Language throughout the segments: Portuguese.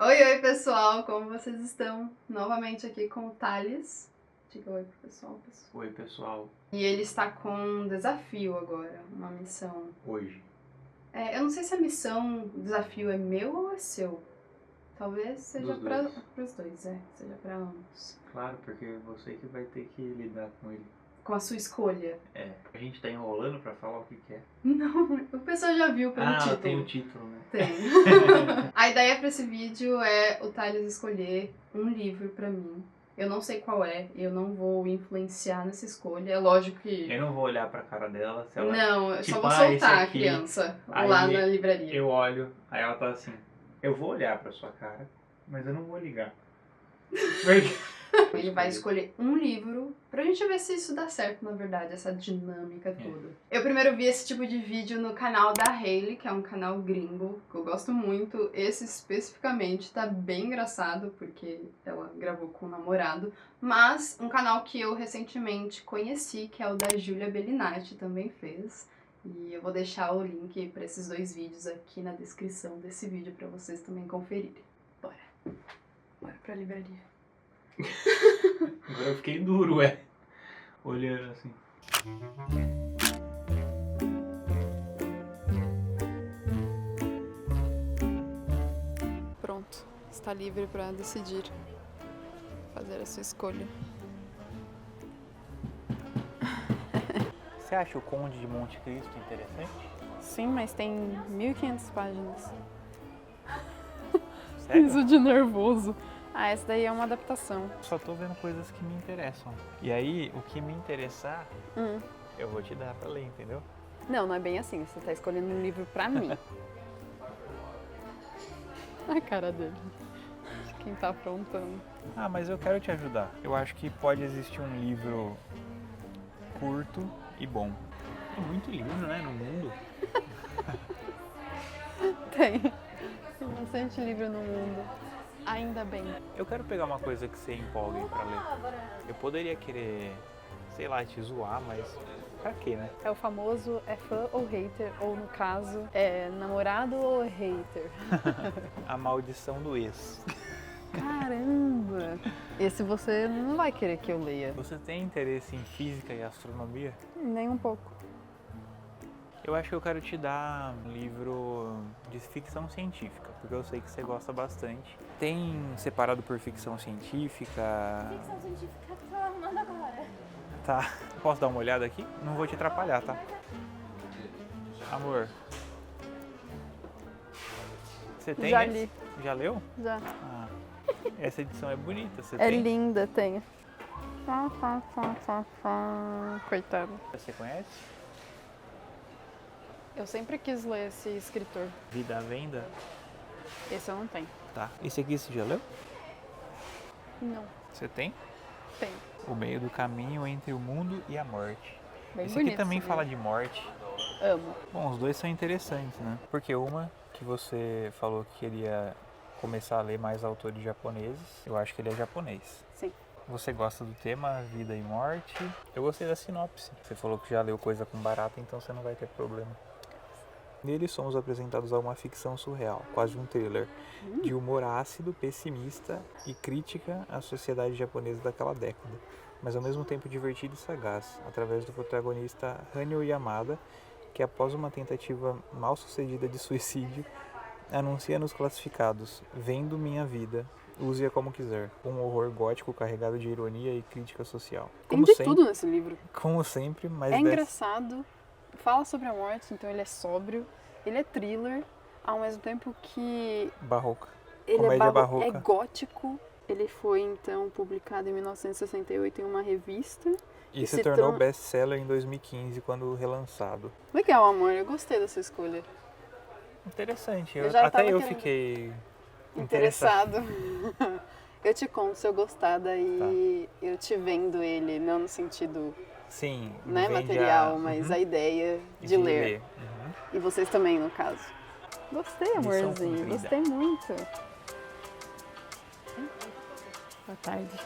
Oi, pessoal, como vocês estão? Novamente aqui com o Thales. Diga oi pro pessoal, pessoal. Oi, pessoal. E ele está com um desafio agora, uma missão. Hoje. Eu não sei se a missão, o desafio é meu ou é seu. Talvez seja Dos para dois. os dois, seja para ambos. Claro, porque você que vai ter que lidar com ele. Com a sua escolha. A gente tá enrolando pra falar o que é. Não, o pessoal já viu pelo título. Tem o título, né? Tem. A ideia pra esse vídeo é o Thales escolher um livro pra mim. Eu não sei qual é, eu não vou influenciar nessa escolha. É lógico que... Eu não vou olhar pra cara dela se ela... Não, eu tipo, só vou esse soltar a aqui. criança Aí lá na livraria. Eu olho, aí ela tá assim, eu vou olhar pra sua cara, mas eu não vou ligar. Ele vai escolher um livro pra gente ver se isso dá certo, na verdade, essa dinâmica toda. Eu primeiro vi esse tipo de vídeo no canal da Hailey, que é um canal gringo, que eu gosto muito. Esse especificamente tá bem engraçado, porque ela gravou com o namorado. Mas um canal que eu recentemente conheci, que é o da Julia Bellinati, também fez. E eu vou deixar o link pra esses dois vídeos aqui na descrição desse vídeo pra vocês também conferirem. Bora. Bora pra livraria. Agora eu fiquei duro, olhando assim. Pronto, está livre para decidir, fazer a sua escolha. Você acha o Conde de Monte Cristo interessante? Sim, mas tem 1500 páginas. Sério? Isso de nervoso. Ah, essa daí é uma adaptação. Só tô vendo coisas que me interessam. E aí, o que me interessar, eu vou te dar pra ler, entendeu? Não, não é bem assim. Você tá escolhendo um livro pra mim. A cara dele. Quem tá aprontando. Ah, mas eu quero te ajudar. Eu acho que pode existir um livro curto e bom. Tem muito livro, né, no mundo. Tem bastante livro no mundo. Ainda bem. Eu quero pegar uma coisa que você empolgue pra ler. Eu poderia querer, sei lá, te zoar, mas pra quê, né? É o famoso é fã ou hater, ou no caso, é namorado ou hater. A maldição do ex. Caramba! Esse você não vai querer que eu leia. Você tem interesse em física e astronomia? Nem um pouco. Eu acho que eu quero te dar um livro de ficção científica, porque eu sei que você gosta bastante. Tem separado por ficção científica? Ficção científica que tô arrumando agora. Tá. Posso dar uma olhada aqui? Não vou te atrapalhar, tá? Amor. Você tem Já esse? li. Já leu? Já. Ah, essa edição é bonita, você É tem? linda, tem. Coitado. Você conhece? Eu sempre quis ler esse escritor. Vida à Venda? Esse eu não tenho. Tá. Esse aqui você já leu? Não. Você tem? Tem. O Meio do Caminho entre o Mundo e a Morte. Bem Esse bonito. aqui também esse fala livro. de morte. Amo. Bom, os dois são interessantes, né? Porque uma que você falou que queria começar a ler mais autores japoneses. Eu acho que ele é japonês. Sim. Você gosta do tema vida e morte. Eu gostei da sinopse. Você falou que já leu coisa com barata, então você não vai ter problema. Nele somos apresentados a uma ficção surreal, quase um thriller, de humor ácido, pessimista e crítica à sociedade japonesa daquela década, mas ao mesmo tempo divertido e sagaz, através do protagonista Hanyo Yamada, que após uma tentativa mal sucedida de suicídio, anuncia nos classificados: "Vendo minha vida, use-a como quiser", um horror gótico carregado de ironia e crítica social. Tem de tudo nesse livro. Como sempre, mas É engraçado, fala sobre a morte, então ele é sóbrio, ele é thriller, ao mesmo tempo que barroca. ele Comédia é barroca. gótico. Ele foi então publicado em 1968 em uma revista. E se se tornou torna- best-seller em 2015, quando relançado. Legal, amor, eu gostei dessa escolha. Interessante, Eu já até tava eu querendo- fiquei Interessado. Eu te conto se eu gostar, daí eu te vendo ele, não no sentido, Sim, né, vende material, mas a ideia de ler. Uhum. E vocês também, no caso. Gostei, Missão amorzinho. cumprida. Gostei muito. Boa tarde.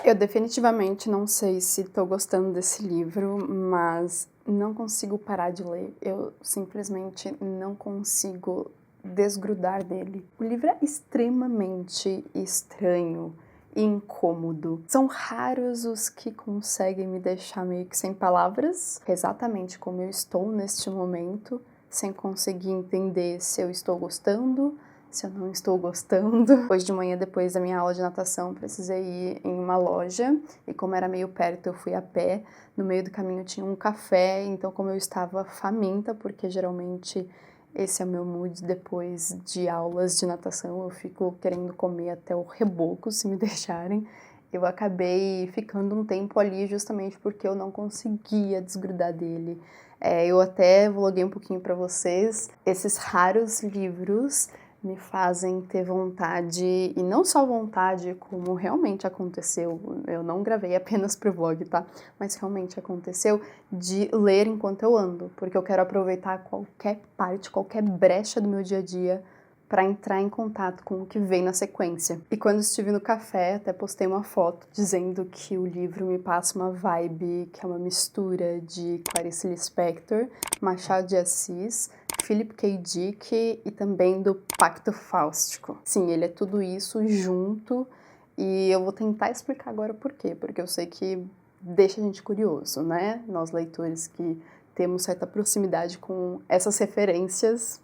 Eu definitivamente não sei se tô gostando desse livro, mas não consigo parar de ler. Eu simplesmente não consigo desgrudar dele. O livro é extremamente estranho e incômodo. São raros os que conseguem me deixar meio que sem palavras, exatamente como eu estou neste momento, sem conseguir entender se eu estou gostando, se eu não estou gostando. Hoje de manhã, depois da minha aula de natação, precisei ir em uma loja, e como era meio perto, eu fui a pé. No meio do caminho tinha um café, então como eu estava faminta, porque geralmente esse é o meu mood depois de aulas de natação, eu fico querendo comer até o reboco, se me deixarem. Eu acabei ficando um tempo ali justamente porque eu não conseguia desgrudar dele. Eu até vloguei um pouquinho pra vocês. Esses raros livros me fazem ter vontade, e não só vontade, como realmente aconteceu, eu não gravei apenas pro vlog, tá? Mas realmente aconteceu, de ler enquanto eu ando, porque eu quero aproveitar qualquer parte, qualquer brecha do meu dia a dia para entrar em contato com o que vem na sequência. E quando estive no café, até postei uma foto dizendo que o livro me passa uma vibe que é uma mistura de Clarice Lispector, Machado de Assis, Philip K. Dick e também do Pacto Fáustico. Sim, ele é tudo isso junto, e eu vou tentar explicar agora por quê, porque eu sei que deixa a gente curioso, né? Nós leitores que temos certa proximidade com essas referências.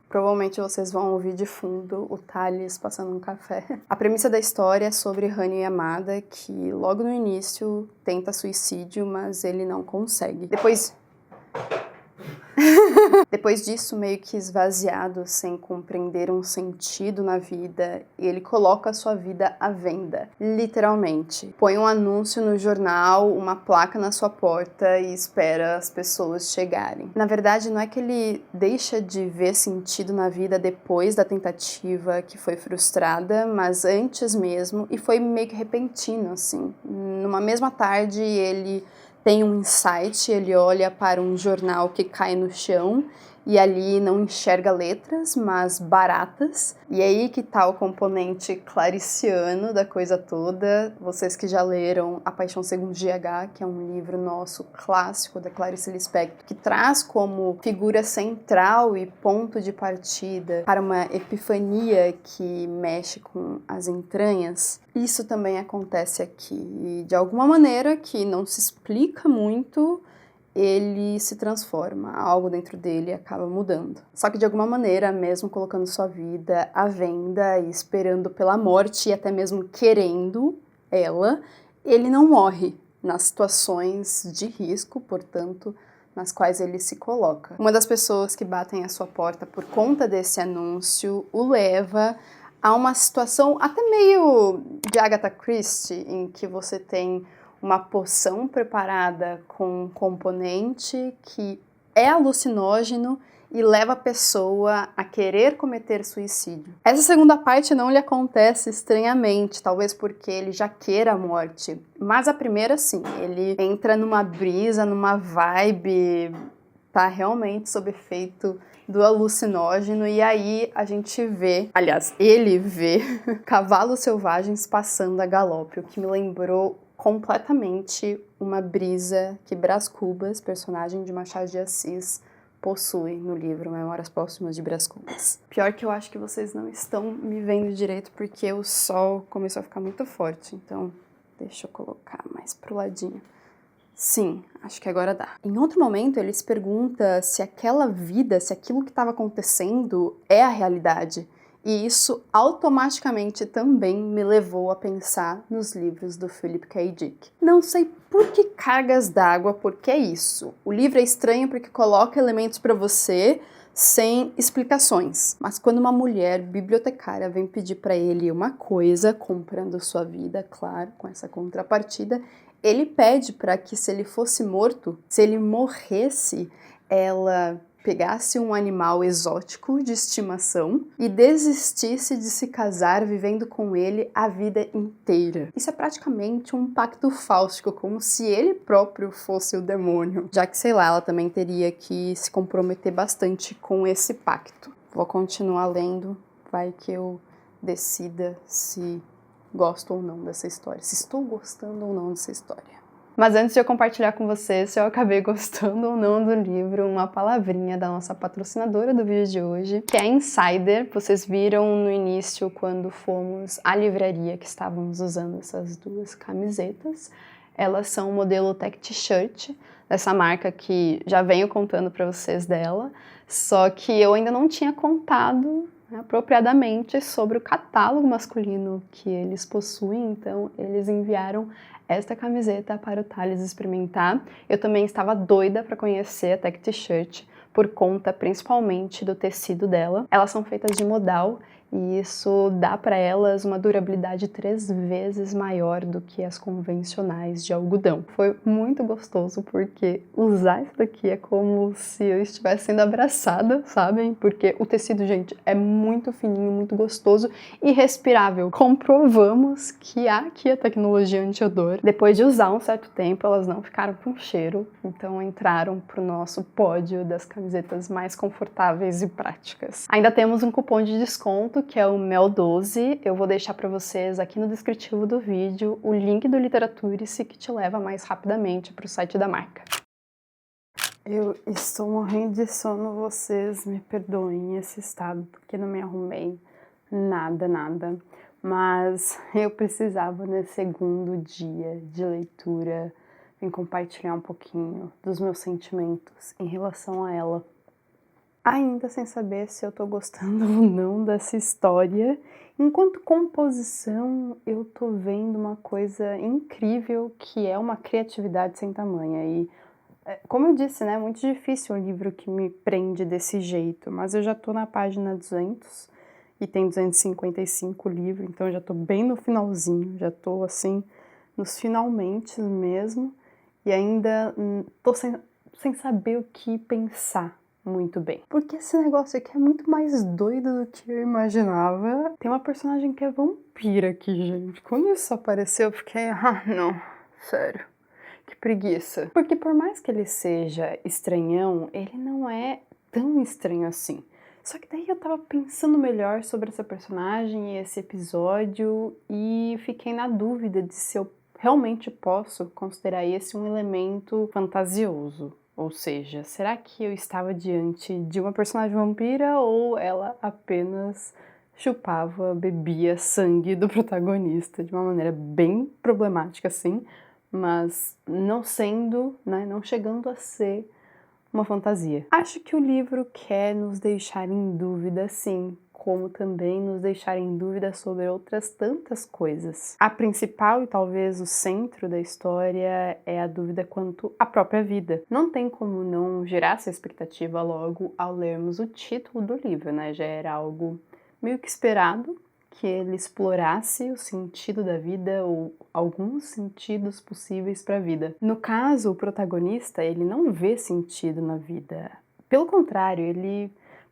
Provavelmente vocês vão ouvir de fundo o Thales passando um café. A premissa da história é sobre Hanya Yamada, que logo no início tenta suicídio, mas ele não consegue. Depois disso, meio que esvaziado, sem compreender um sentido na vida, ele coloca a sua vida à venda, literalmente. Põe um anúncio no jornal, uma placa na sua porta e espera as pessoas chegarem. Na verdade, não é que ele deixa de ver sentido na vida depois da tentativa que foi frustrada, mas antes mesmo, e foi meio que repentino, assim. Numa mesma tarde, ele tem um insight, ele olha para um jornal que cai no chão e ali não enxerga letras, mas baratas. E aí que tá o componente clariciano da coisa toda. Vocês que já leram A Paixão Segundo GH, que é um livro nosso clássico da Clarice Lispector, que traz como figura central e ponto de partida para uma epifania que mexe com as entranhas. Isso também acontece aqui. E de alguma maneira que não se explica muito, ele se transforma, algo dentro dele acaba mudando. Só que de alguma maneira, mesmo colocando sua vida à venda e esperando pela morte e até mesmo querendo ela, ele não morre nas situações de risco, portanto, nas quais ele se coloca. Uma das pessoas que batem à sua porta por conta desse anúncio o leva a uma situação até meio de Agatha Christie, em que você tem uma poção preparada com um componente que é alucinógeno e leva a pessoa a querer cometer suicídio. Essa segunda parte não lhe acontece estranhamente, talvez porque ele já queira a morte, mas a primeira sim, ele entra numa brisa, numa vibe, tá realmente sob efeito do alucinógeno, e aí a gente vê, aliás, ele vê cavalos selvagens passando a galope, o que me lembrou completamente uma brisa que Brás Cubas, personagem de Machado de Assis, possui no livro Memórias Póstumas de Brás Cubas. Pior que eu acho que vocês não estão me vendo direito porque o sol começou a ficar muito forte, então deixa eu colocar mais pro ladinho. Sim, acho que agora dá. Em outro momento, ele se pergunta se aquela vida, se aquilo que estava acontecendo é a realidade. E isso automaticamente também me levou a pensar nos livros do Philip K. Dick. Não sei por que cargas d'água, porque é isso. O livro é estranho porque coloca elementos para você sem explicações. Mas quando uma mulher bibliotecária vem pedir para ele uma coisa, comprando sua vida, claro, com essa contrapartida, ele pede para que, se ele fosse morto, se ele morresse, ela pegasse um animal exótico de estimação e desistisse de se casar vivendo com ele a vida inteira. Isso é praticamente um pacto fáustico, como se ele próprio fosse o demônio. Já que, sei lá, ela também teria que se comprometer bastante com esse pacto. Vou continuar lendo, vai que eu decida se gosto ou não dessa história, se estou gostando ou não dessa história. Mas antes de eu compartilhar com vocês se eu acabei gostando ou não do livro, uma palavrinha da nossa patrocinadora do vídeo de hoje, que é a Insider. Vocês viram no início, quando fomos à livraria, que estávamos usando essas duas camisetas. Elas são o modelo Tech T-shirt, dessa marca que já venho contando para vocês dela, só que eu ainda não tinha contado apropriadamente sobre o catálogo masculino que eles possuem, então eles enviaram esta camiseta para o Thales experimentar. Eu também estava doida para conhecer a Tech T-shirt, por conta principalmente do tecido dela. Elas são feitas de modal e isso dá para elas uma durabilidade 3 vezes maior do que as convencionais de algodão. Foi muito gostoso porque usar isso daqui é como se eu estivesse sendo abraçada, sabem? Porque o tecido, gente, é muito fininho, muito gostoso e respirável. Comprovamos que há aqui a tecnologia anti-odor. Depois de usar um certo tempo, elas não ficaram com cheiro, então entraram pro nosso pódio das camisetas mais confortáveis e práticas. Ainda temos um cupom de desconto, que é o MEL12. Eu vou deixar para vocês aqui no descritivo do vídeo o link do Literaturice, que te leva mais rapidamente para o site da marca. Eu estou morrendo de sono, vocês me perdoem esse estado, porque não me arrumei nada. Mas eu precisava, nesse segundo dia de leitura, em compartilhar um pouquinho dos meus sentimentos em relação a ela. Ainda sem saber se eu tô gostando ou não dessa história. Enquanto composição, eu tô vendo uma coisa incrível, que é uma criatividade sem tamanha. E, como eu disse, né, é muito difícil um livro que me prende desse jeito, mas eu já tô na página 200 e tem 255 livros, então eu já tô bem no finalzinho, já tô assim, nos finalmente mesmo, e ainda tô sem saber o que pensar muito bem. Porque esse negócio aqui é muito mais doido do que eu imaginava. Tem uma personagem que é vampira aqui, gente. Quando isso apareceu, eu fiquei, não, sério, que preguiça. Porque por mais que ele seja estranhão, ele não é tão estranho assim. Só que daí eu tava pensando melhor sobre essa personagem e esse episódio e fiquei na dúvida de se eu realmente posso considerar esse um elemento fantasioso. Ou seja, será que eu estava diante de uma personagem vampira ou ela apenas chupava, bebia sangue do protagonista de uma maneira bem problemática, assim, mas não sendo, né, não chegando a ser uma fantasia. Acho que o livro quer nos deixar em dúvida, sim, como também nos deixar em dúvida sobre outras tantas coisas. A principal e talvez o centro da história é a dúvida quanto à própria vida. Não tem como não gerar essa expectativa logo ao lermos o título do livro, né? Já era algo meio que esperado que ele explorasse o sentido da vida ou alguns sentidos possíveis para a vida. No caso, o protagonista, ele não vê sentido na vida. Pelo contrário, ele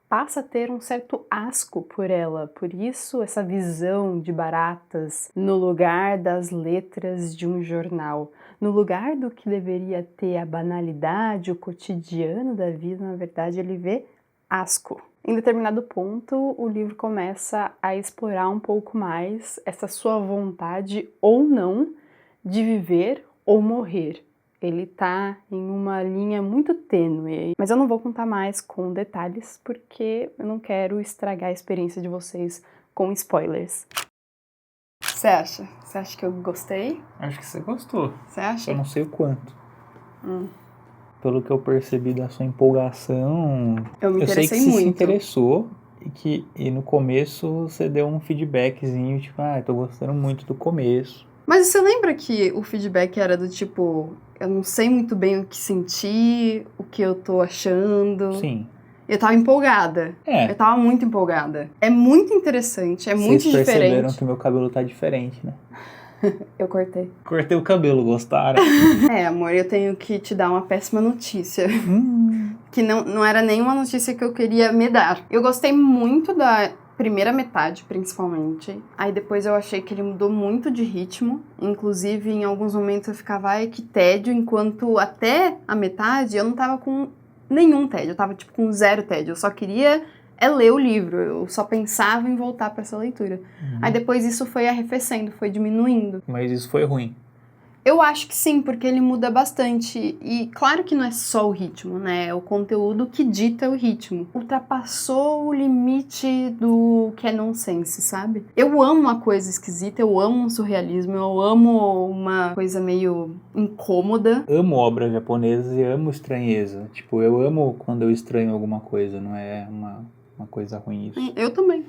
passa a ter um certo asco por ela, por isso essa visão de baratas no lugar das letras de um jornal, no lugar do que deveria ter a banalidade, o cotidiano da vida, na verdade ele vê asco. Em determinado ponto, o livro começa a explorar um pouco mais essa sua vontade ou não de viver ou morrer. Ele tá em uma linha muito tênue, mas eu não vou contar mais com detalhes porque eu não quero estragar a experiência de vocês com spoilers. Você acha? Você acha que eu gostei? Acho que você gostou. Você acha? Eu não sei o quanto. Pelo que eu percebi da sua empolgação, Eu me eu sei que interessei você muito. se interessou e no começo você deu um feedbackzinho, tipo, tô gostando muito do começo. Mas você lembra que o feedback era do tipo, eu não sei muito bem o que sentir, o que eu tô achando. Sim. Eu tava empolgada. Eu tava muito empolgada. É muito interessante, é muito Vocês perceberam diferente. que meu cabelo tá diferente, né? Eu cortei. Cortei o cabelo, gostaram? Amor, eu tenho que te dar uma péssima notícia. Que não era nenhuma notícia que eu queria me dar. Eu gostei muito da primeira metade, principalmente. Aí depois eu achei que ele mudou muito de ritmo. Inclusive, em alguns momentos eu ficava, ai, que tédio. Enquanto até a metade eu não tava com nenhum tédio. Eu tava, tipo, com 0 tédio. Eu só queria é ler o livro. Eu só pensava em voltar para essa leitura. Aí depois isso foi arrefecendo, foi diminuindo. Mas isso foi ruim. Eu acho que sim, porque ele muda bastante. E claro que não é só o ritmo, né? É o conteúdo que dita o ritmo. Ultrapassou o limite do que é nonsense, sabe? Eu amo uma coisa esquisita, eu amo um surrealismo, eu amo uma coisa meio incômoda. Amo obras japonesas e amo estranheza. Tipo, eu amo quando eu estranho alguma coisa, não é uma coisa ruim isso. Eu também.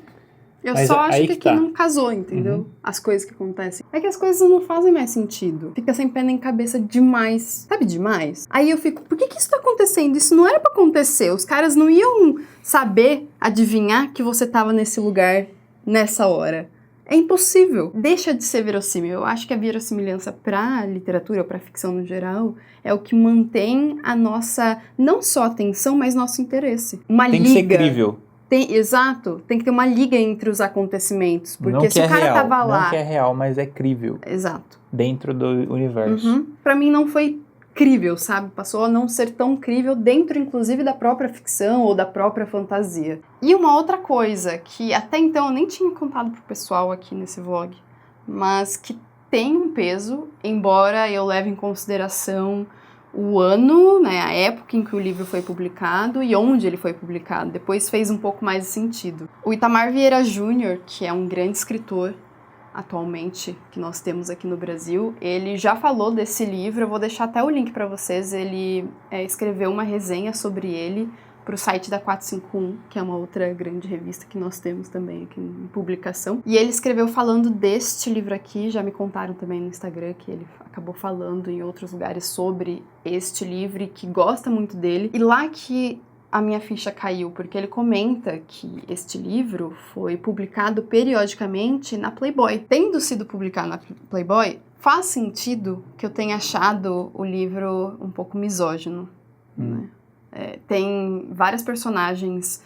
Eu Mas só acho aí que que aqui tá. não casou, entendeu? As coisas que acontecem. É que as coisas não fazem mais sentido. Fica sem pé nem cabeça demais. Sabe demais? Aí eu fico, por que isso tá acontecendo? Isso não era pra acontecer. Os caras não iam saber, adivinhar que você tava nesse lugar, nessa hora. É impossível. Deixa de ser verossímil. Eu acho que a verossimilhança pra literatura, pra ficção no geral, é o que mantém a nossa, não só atenção, mas nosso interesse. Uma Tem liga. que ser crível. Exato, tem que ter uma liga entre os acontecimentos, porque Não que se é o cara real, tava lá... não que é real, mas é crível. Exato. Dentro do universo. Pra mim não foi crível, sabe? Passou a não ser tão crível dentro, inclusive, da própria ficção ou da própria fantasia. E uma outra coisa, que até então eu nem tinha contado pro pessoal aqui nesse vlog, mas que tem um peso, embora eu leve em consideração o ano, né, a época em que o livro foi publicado e onde ele foi publicado. Depois fez um pouco mais de sentido. O Itamar Vieira Júnior, que é um grande escritor atualmente que nós temos aqui no Brasil, ele já falou desse livro, eu vou deixar até o link para vocês. Ele escreveu uma resenha sobre ele para o site da 451, que é uma outra grande revista que nós temos também aqui em publicação. E ele escreveu falando deste livro aqui, já me contaram também no Instagram que ele acabou falando em outros lugares sobre este livro e que gosta muito dele. E lá que a minha ficha caiu, porque ele comenta que este livro foi publicado periodicamente na Playboy. Tendo sido publicado na Playboy, faz sentido que eu tenha achado o livro um pouco misógino, né? Tem várias personagens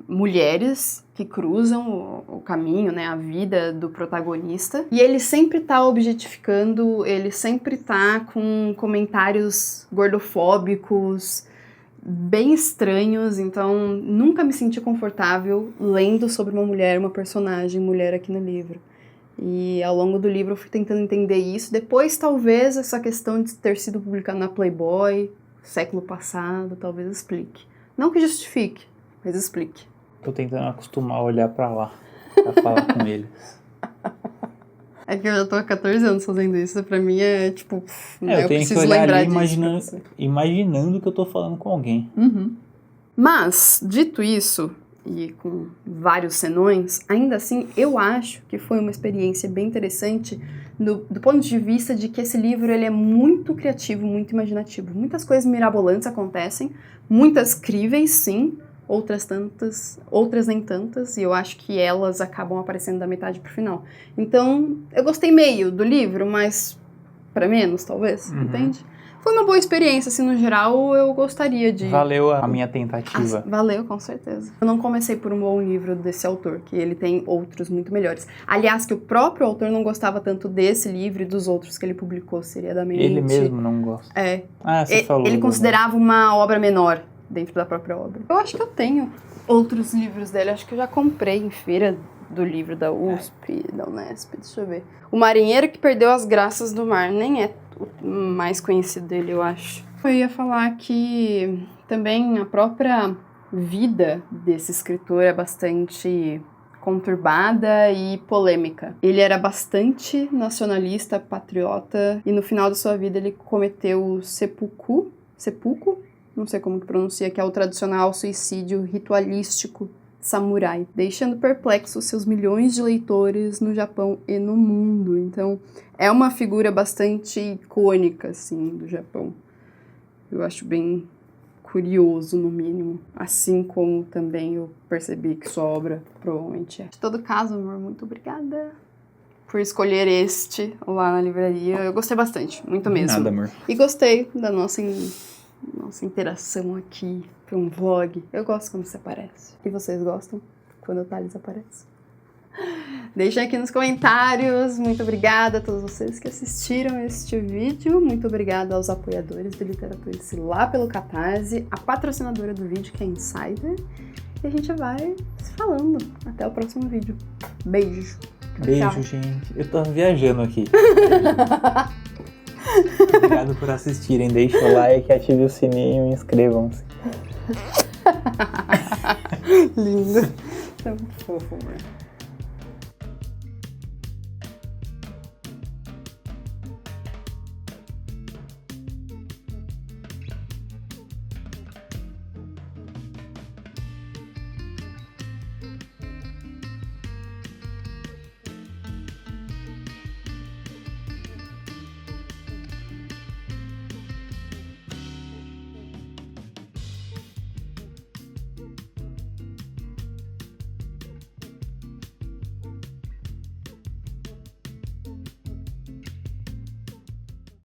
mulheres que cruzam o caminho, né, a vida do protagonista, e ele sempre tá objetificando, ele sempre tá com comentários gordofóbicos, bem estranhos, então nunca me senti confortável lendo sobre uma mulher, uma personagem mulher aqui no livro. E ao longo do livro eu fui tentando entender isso. Depois, talvez, essa questão de ter sido publicado na Playboy, século passado, talvez explique. Não que justifique, mas explique. Tô tentando acostumar a olhar pra lá, pra falar com eles. É que eu já tô há 14 anos fazendo isso, pra mim é tipo... eu tenho que olhar ali imaginando que eu tô falando com alguém. Mas, dito isso, e com vários senões, ainda assim, eu acho que foi uma experiência bem interessante do ponto de vista de que esse livro ele é muito criativo, muito imaginativo. Muitas coisas mirabolantes acontecem, muitas críveis, sim, outras nem tantas, e eu acho que elas acabam aparecendo da metade pro final. Então, eu gostei meio do livro, mas para menos, talvez, entende? Foi uma boa experiência, assim, no geral, eu gostaria de... Valeu a minha tentativa. Valeu, com certeza. Eu não comecei por um bom livro desse autor, que ele tem outros muito melhores. Aliás, que o próprio autor não gostava tanto desse livro e dos outros que ele publicou, seriadamente. Ele mesmo não gosta. Você falou. Ele considerava uma obra menor dentro da própria obra. Eu acho que eu tenho outros livros dele, acho que eu já comprei em feira do livro da USP, da Unesp, deixa eu ver. O Marinheiro que Perdeu as Graças do Mar, nem é o mais conhecido dele, eu acho. Eu ia falar que também a própria vida desse escritor é bastante conturbada e polêmica. Ele era bastante nacionalista, patriota, e no final da sua vida ele cometeu o seppuku, não sei como que pronuncia, que é o tradicional suicídio ritualístico samurai, deixando perplexos seus milhões de leitores no Japão e no mundo. Então, é uma figura bastante icônica, assim, do Japão. Eu acho bem curioso, no mínimo. Assim como também eu percebi que sua obra provavelmente é. De todo caso, amor, muito obrigada por escolher este lá na livraria. Eu gostei bastante, muito mesmo. Nada, amor. E gostei da nossa interação aqui para um vlog. Eu gosto quando você aparece. E vocês gostam quando o Thales aparece? Deixem aqui nos comentários. Muito obrigada a todos vocês que assistiram este vídeo. Muito obrigada aos apoiadores do Literaturice lá pelo Catarse, a patrocinadora do vídeo, que é a Insider. E a gente vai se falando. Até o próximo vídeo. Beijo. Beijo, Tchau. gente. Eu tô viajando aqui. Obrigado por assistirem. Deixem o like, ativem o sininho e inscrevam-se. Lindo. Isso é muito fofo, amor.